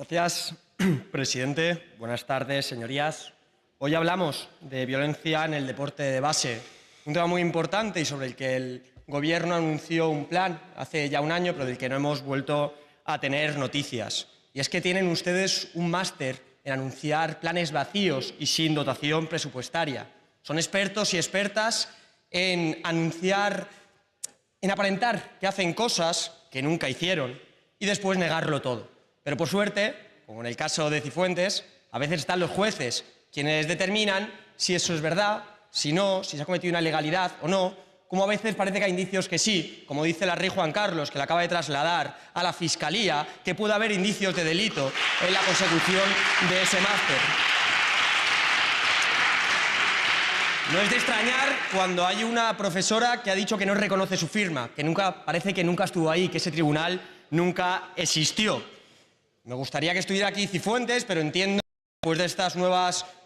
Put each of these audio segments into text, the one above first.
Gracias, presidente. Buenas tardes, señorías. Hoy hablamos de violencia en el deporte de base, un tema muy importante y sobre el que el Gobierno anunció un plan hace ya un año, pero del que no hemos vuelto a tener noticias. Y es que tienen ustedes un máster en anunciar planes vacíos y sin dotación presupuestaria. Son expertos y expertas en anunciar, en aparentar que hacen cosas que nunca hicieron y después negarlo todo. Pero por suerte, como en el caso de Cifuentes, a veces están los jueces quienes determinan si eso es verdad, si no, si se ha cometido una ilegalidad o no, como a veces parece que hay indicios que sí, como dice el rey Juan Carlos, que le acaba de trasladar a la Fiscalía, que puede haber indicios de delito en la consecución de ese máster. No es de extrañar cuando hay una profesora que ha dicho que no reconoce su firma, que parece que nunca estuvo ahí, que ese tribunal nunca existió. Me gustaría que estuviera aquí Cifuentes, pero entiendo que después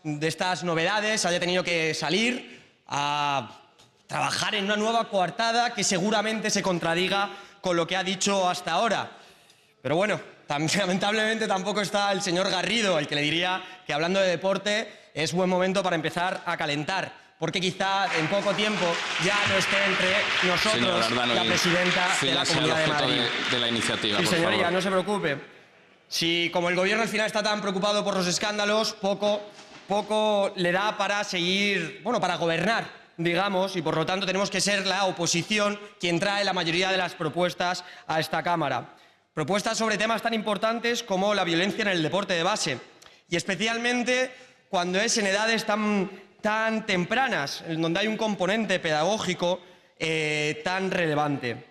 de estas novedades haya tenido que salir a trabajar en una nueva coartada que seguramente se contradiga con lo que ha dicho hasta ahora. Pero bueno, lamentablemente tampoco está el señor Garrido, al que le diría que hablando de deporte es buen momento para empezar a calentar, porque quizá en poco tiempo ya no esté entre nosotros la presidenta de la Comunidad de Madrid. De la iniciativa, sí, por señoría, favor. no se preocupe. Si como el Gobierno al final está tan preocupado por los escándalos, poco le da para seguir, para gobernar, digamos, y por lo tanto tenemos que ser la oposición quien trae la mayoría de las propuestas a esta Cámara. Propuestas sobre temas tan importantes como la violencia en el deporte de base, y especialmente cuando es en edades tan tempranas, en donde hay un componente pedagógico tan relevante.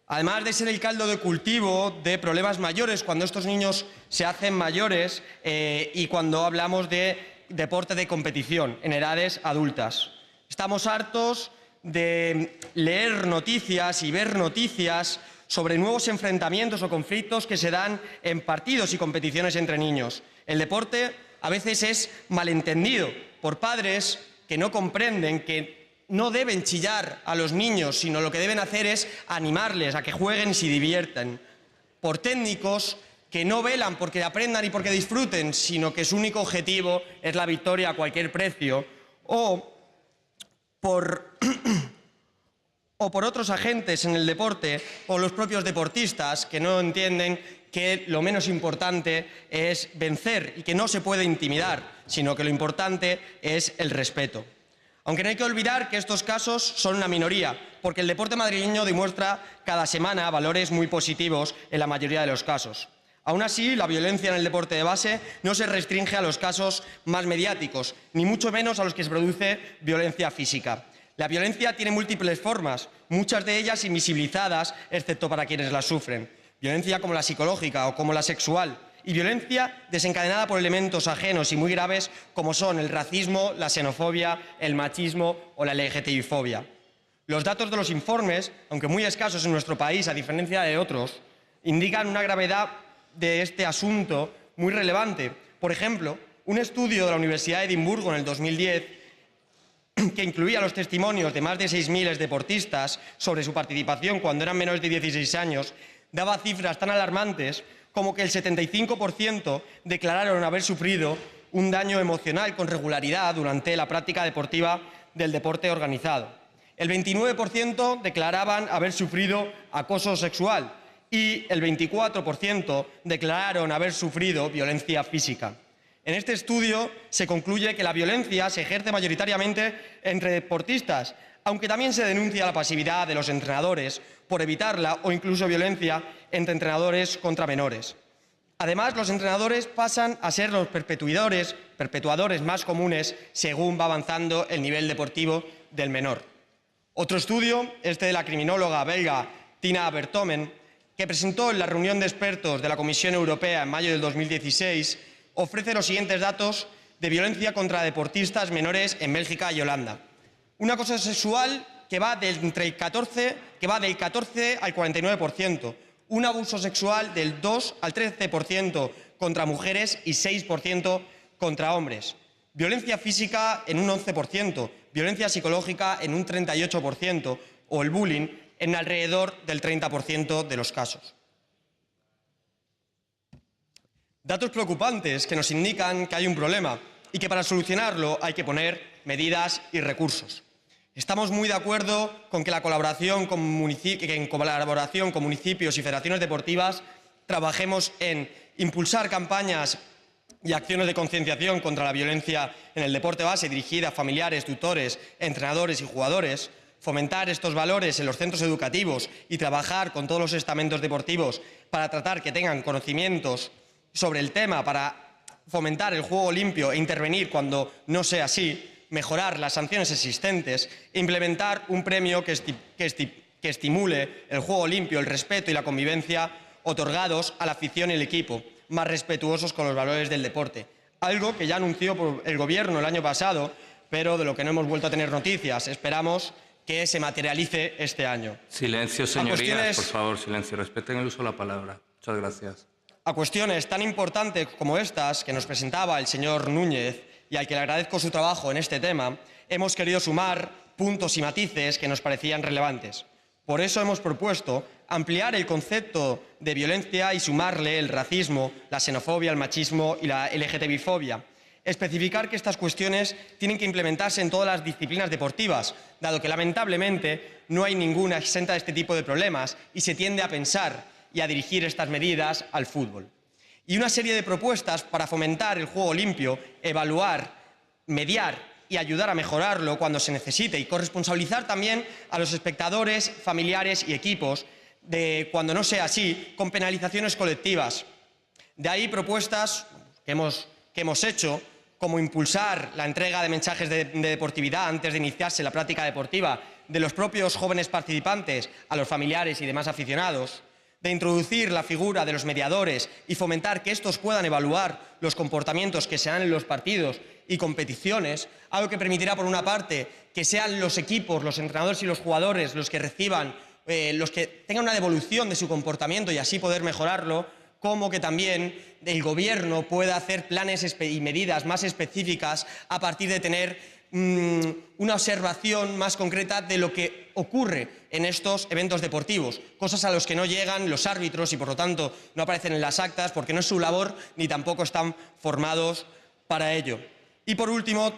Además de ser el caldo de cultivo de problemas mayores, cuando estos niños se hacen mayores y cuando hablamos de deporte de competición en edades adultas. Estamos hartos de leer noticias y ver noticias sobre nuevos enfrentamientos o conflictos que se dan en partidos y competiciones entre niños. El deporte a veces es malentendido por padres que no comprenden que no deben chillar a los niños, sino lo que deben hacer es animarles a que jueguen y se diviertan. Por técnicos que no velan porque aprendan y porque disfruten, sino que su único objetivo es la victoria a cualquier precio. O por otros agentes en el deporte o los propios deportistas que no entienden que lo menos importante es vencer y que no se puede intimidar, sino que lo importante es el respeto. Aunque no hay que olvidar que estos casos son una minoría, porque el deporte madrileño demuestra cada semana valores muy positivos en la mayoría de los casos. Aún así, la violencia en el deporte de base no se restringe a los casos más mediáticos, ni mucho menos a los que se produce violencia física. La violencia tiene múltiples formas, muchas de ellas invisibilizadas, excepto para quienes las sufren. Violencia como la psicológica o como la sexual. Y violencia desencadenada por elementos ajenos y muy graves como son el racismo, la xenofobia, el machismo o la LGTBI-fobia. Los datos de los informes, aunque muy escasos en nuestro país, a diferencia de otros, indican una gravedad de este asunto muy relevante. Por ejemplo, un estudio de la Universidad de Edimburgo en el 2010, que incluía los testimonios de más de 6.000 deportistas sobre su participación cuando eran menores de 16 años, daba cifras tan alarmantes como que el 75% declararon haber sufrido un daño emocional con regularidad durante la práctica deportiva del deporte organizado. El 29% declaraban haber sufrido acoso sexual y el 24% declararon haber sufrido violencia física. En este estudio se concluye que la violencia se ejerce mayoritariamente entre deportistas, aunque también se denuncia la pasividad de los entrenadores por evitarla o incluso violencia entre entrenadores contra menores. Además, los entrenadores pasan a ser los perpetuadores más comunes según va avanzando el nivel deportivo del menor. Otro estudio, este de la criminóloga belga Tina Bertomen, que presentó en la reunión de expertos de la Comisión Europea en mayo del 2016, ofrece los siguientes datos de violencia contra deportistas menores en Bélgica y Holanda. Un acoso sexual que va del 14 al 49%, un abuso sexual del 2 al 13% contra mujeres y 6% contra hombres. Violencia física en un 11%, violencia psicológica en un 38% o el bullying en alrededor del 30% de los casos. Datos preocupantes que nos indican que hay un problema y que para solucionarlo hay que poner medidas y recursos. Estamos muy de acuerdo con que en colaboración con municipios y federaciones deportivas trabajemos en impulsar campañas y acciones de concienciación contra la violencia en el deporte base dirigida a familiares, tutores, entrenadores y jugadores, fomentar estos valores en los centros educativos y trabajar con todos los estamentos deportivos para tratar que tengan conocimientos sobre el tema, para fomentar el juego limpio e intervenir cuando no sea así, mejorar las sanciones existentes e implementar un premio que estimule el juego limpio, el respeto y la convivencia otorgados a la afición y el equipo, más respetuosos con los valores del deporte. Algo que ya anunció el Gobierno el año pasado, pero de lo que no hemos vuelto a tener noticias. Esperamos que se materialice este año. Silencio, señorías, por favor, silencio. Respeten el uso de la palabra. Muchas gracias. A cuestiones tan importantes como estas que nos presentaba el señor Núñez y al que le agradezco su trabajo en este tema, hemos querido sumar puntos y matices que nos parecían relevantes. Por eso hemos propuesto ampliar el concepto de violencia y sumarle el racismo, la xenofobia, el machismo y la LGTBI-fobia. Especificar que estas cuestiones tienen que implementarse en todas las disciplinas deportivas, dado que lamentablemente no hay ninguna exenta de este tipo de problemas y se tiende a pensar y a dirigir estas medidas al fútbol. Y una serie de propuestas para fomentar el juego limpio, evaluar, mediar y ayudar a mejorarlo cuando se necesite y corresponsabilizar también a los espectadores, familiares y equipos de cuando no sea así, con penalizaciones colectivas. De ahí propuestas que hemos hecho, como impulsar la entrega de mensajes de deportividad antes de iniciarse la práctica deportiva de los propios jóvenes participantes a los familiares y demás aficionados, de introducir la figura de los mediadores y fomentar que estos puedan evaluar los comportamientos que se dan en los partidos y competiciones, algo que permitirá, por una parte, que sean los equipos, los entrenadores y los jugadores los que reciban, los que tengan una devolución de su comportamiento y así poder mejorarlo, como que también el Gobierno pueda hacer planes y medidas más específicas a partir de tener una observación más concreta de lo que ocurre en estos eventos deportivos, cosas a los que no llegan los árbitros y, por lo tanto, no aparecen en las actas porque no es su labor ni tampoco están formados para ello. Y, por último,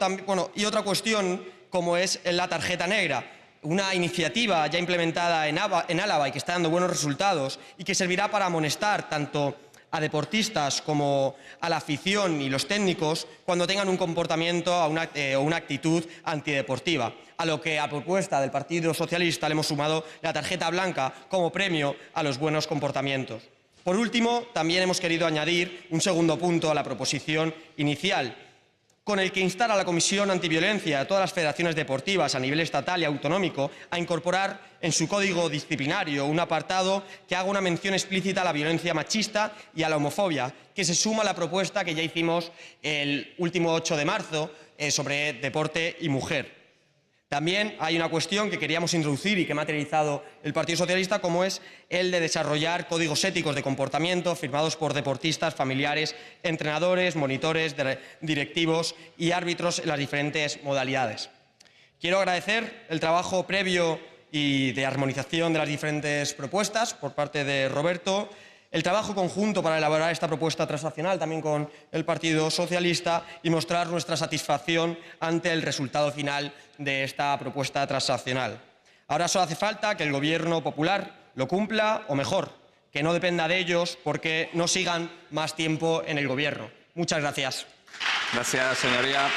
y otra cuestión como es la tarjeta negra, una iniciativa ya implementada en Álava y que está dando buenos resultados y que servirá para amonestar tanto a deportistas como a la afición y los técnicos cuando tengan un comportamiento o una actitud antideportiva, a lo que a propuesta del Partido Socialista le hemos sumado la tarjeta blanca como premio a los buenos comportamientos. Por último, también hemos querido añadir un segundo punto a la proposición inicial, con el que instar a la Comisión Antiviolencia y a todas las federaciones deportivas a nivel estatal y autonómico a incorporar en su código disciplinario un apartado que haga una mención explícita a la violencia machista y a la homofobia, que se suma a la propuesta que ya hicimos el último 8 de marzo sobre deporte y mujer. También hay una cuestión que queríamos introducir y que ha materializado el Partido Socialista, como es el de desarrollar códigos éticos de comportamiento firmados por deportistas, familiares, entrenadores, monitores, directivos y árbitros en las diferentes modalidades. Quiero agradecer el trabajo previo y de armonización de las diferentes propuestas por parte de Roberto, el trabajo conjunto para elaborar esta propuesta transaccional también con el Partido Socialista y mostrar nuestra satisfacción ante el resultado final de esta propuesta transaccional. Ahora solo hace falta que el Gobierno popular lo cumpla o, mejor, que no dependa de ellos porque no sigan más tiempo en el Gobierno. Muchas gracias. Gracias, señoría.